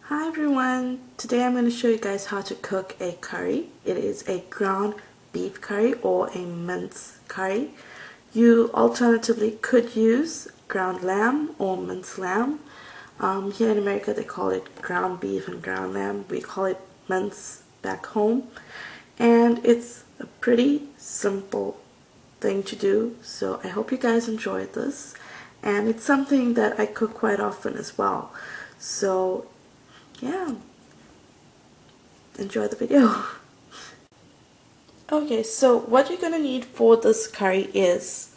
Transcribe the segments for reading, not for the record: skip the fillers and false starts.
Hi everyone, today I'm going to show you guys how to cook a curry. It is a ground beef curry or a mince curry. You alternatively could use ground lamb or minced lamb. Here in America they call it ground beef and ground lamb. We call it mince back home. And it's a pretty simple thing to do, so I hope you guys enjoyed this. And it's something that I cook quite often as well. So yeah, enjoy the video. Okay, so what you're gonna need for this curry is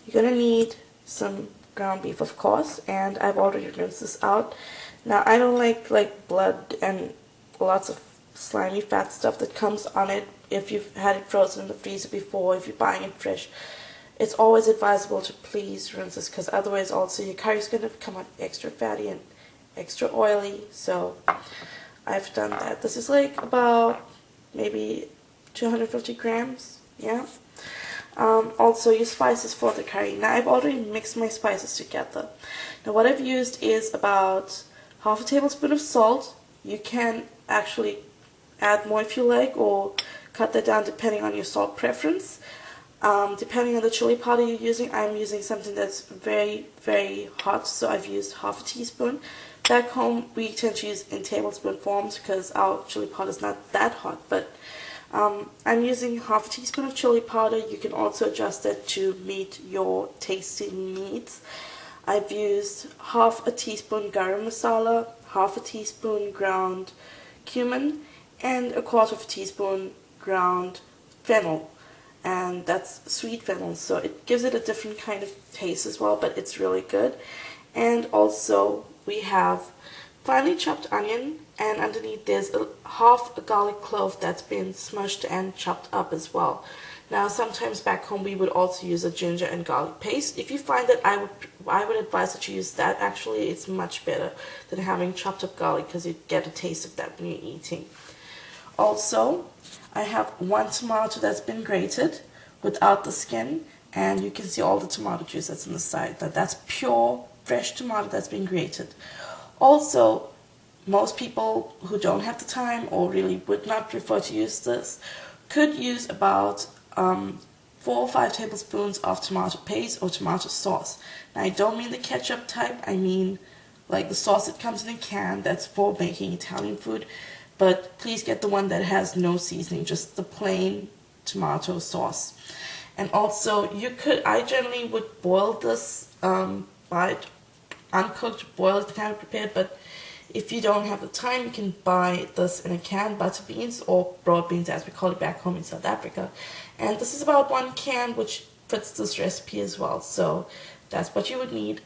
you're gonna need some ground beef, of course, and I've already rinsed this out. Now I don't like blood and lots of slimy fat stuff that comes on it. If you've had it frozen in the freezer before, if you're buying it fresh, it's always advisable to please rinse this, because otherwise also your curry's gonna come out extra fatty and extra oily. So I've done that. This is like about maybe 250 grams, yeah. Also your spices for the curry. Now I've already mixed my spices together. Now what I've used is about half a tablespoon of salt. You can actually add more if you like, or cut that down depending on your salt preference. Depending on the chili powder you're using, I'm using something that's very, very hot, so I've used half a teaspoon. Back home, we tend to use in tablespoon forms because our chili powder is not that hot, but I'm using half a teaspoon of chili powder. You can also adjust that to meet your tasting needs. I've used half a teaspoon garam masala, half a teaspoon ground cumin, and a quarter of a teaspoon ground fennel. And that's sweet fennel, so it gives it a different kind of taste as well, but it's really good. And also we have finely chopped onion, and underneath there's half a garlic clove that's been smushed and chopped up as well. Now sometimes back home we would also use a ginger and garlic paste. If you find that, I would advise that you use that. Actually, it's much better than having chopped up garlic, because you get a taste of that when you're eating. Also, I have one tomato that's been grated without the skin, and you can see all the tomato juice that's on the side. That's pure fresh tomato that's been grated. Also, most people who don't have the time or really would not prefer to use this could use about 4 or 5 tablespoons of tomato paste or tomato sauce. Now I don't mean the ketchup type, I mean like the sauce that comes in a can that's for making Italian food. But please get the one that has no seasoning, just the plain tomato sauce. And also, I generally would boil this, buy it uncooked, boil it kind of prepared, but if you don't have the time, you can buy this in a can, butter beans, or broad beans as we call it back home in South Africa. And this is about 1 can, which fits this recipe as well, so that's what you would need.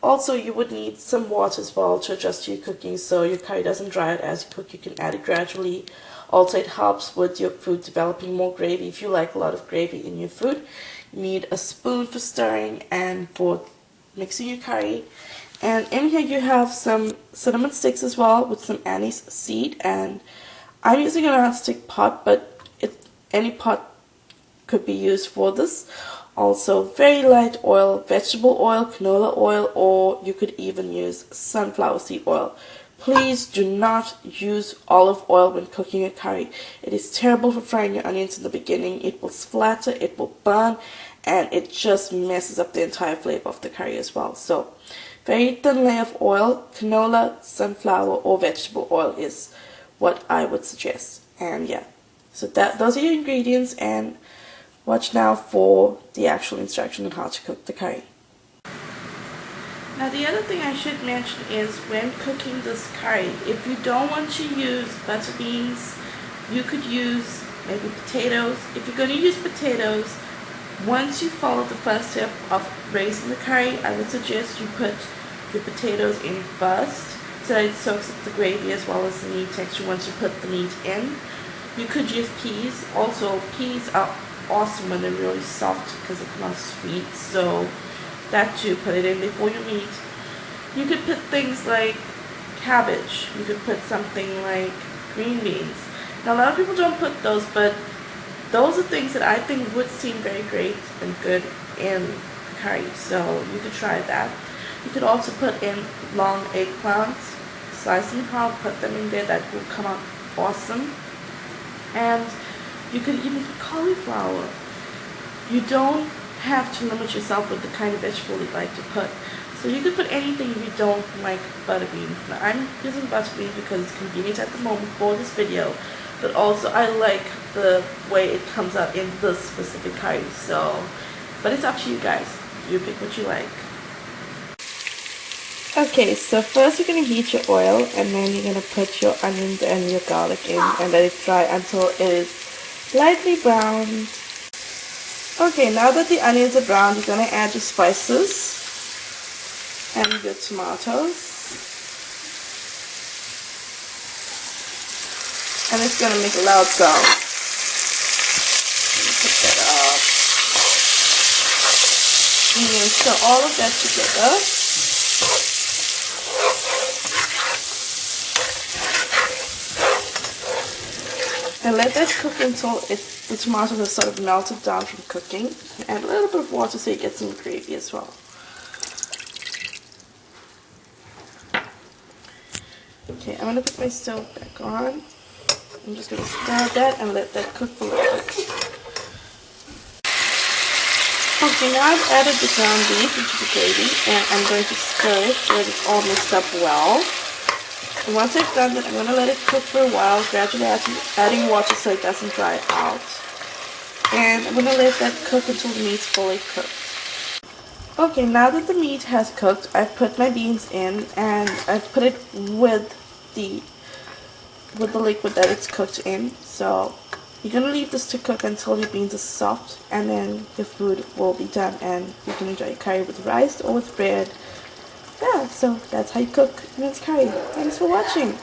Also, you would need some water as well to adjust your cooking so your curry doesn't dry out as you cook. You can add it gradually. Also, it helps with your food developing more gravy. If you like a lot of gravy in your food, you need a spoon for stirring and for mixing your curry. And in here you have some cinnamon sticks as well with some anise seed. And I'm using a non-stick pot, but any pot could be used for this. Also, very light oil, vegetable oil, canola oil, or you could even use sunflower seed oil. Please do not use olive oil when cooking a curry. It is terrible for frying your onions in the beginning. It will splatter, it will burn, and it just messes up the entire flavor of the curry as well. So, very thin layer of oil, canola, sunflower, or vegetable oil is what I would suggest. And yeah, so those are your ingredients, and watch now for the actual instruction on how to cook the curry. Now the other thing I should mention is when cooking this curry, if you don't want to use butter beans, you could use maybe potatoes. If you're going to use potatoes, once you follow the first step of raising the curry, I would suggest you put your potatoes in first so that it soaks up the gravy as well as the meat texture once you put the meat in. You could use peas. Also, peas are awesome when they're really soft because they come out sweet, so that too, put it in before your meat. You could put things like cabbage. You could put something like green beans. Now a lot of people don't put those, but those are things that I think would seem very great and good in curry, so you could try that. You could also put in long eggplants, slice them how, put them in there, that will come out awesome. And you could even put cauliflower. You don't have to limit yourself with the kind of vegetable you'd like to put. So you could put anything if you don't like butter beans. Now I'm using butter beans because it's convenient at the moment for this video, but also I like the way it comes out in this specific curry. So, but it's up to you guys. You pick what you like. Okay, so first you're going to heat your oil, and then you're going to put your onions and your garlic in and let it fry until it is lightly browned. Okay, now that the onions are browned, you're going to add your spices and your tomatoes. And it's going to make a loud sound. Put that up. And stir all of that together. And let that cook until the tomatoes are sort of melted down from cooking. And add a little bit of water so you get some gravy as well. Okay, I'm going to put my stove back on. I'm just going to stir that and let that cook for a little bit. Okay, now I've added the ground beef into the gravy, and I'm going to stir it so that it's all mixed up well. And once I've done that, I'm going to let it cook for a while, gradually adding water so it doesn't dry out. And I'm going to let that cook until the meat's fully cooked. Okay, now that the meat has cooked, I've put my beans in, and I've put it with the liquid that it's cooked in. So you're going to leave this to cook until your beans are soft, and then your food will be done, and you can enjoy your curry with rice or with bread. Yeah, so that's how you cook mince curry. Thanks for watching.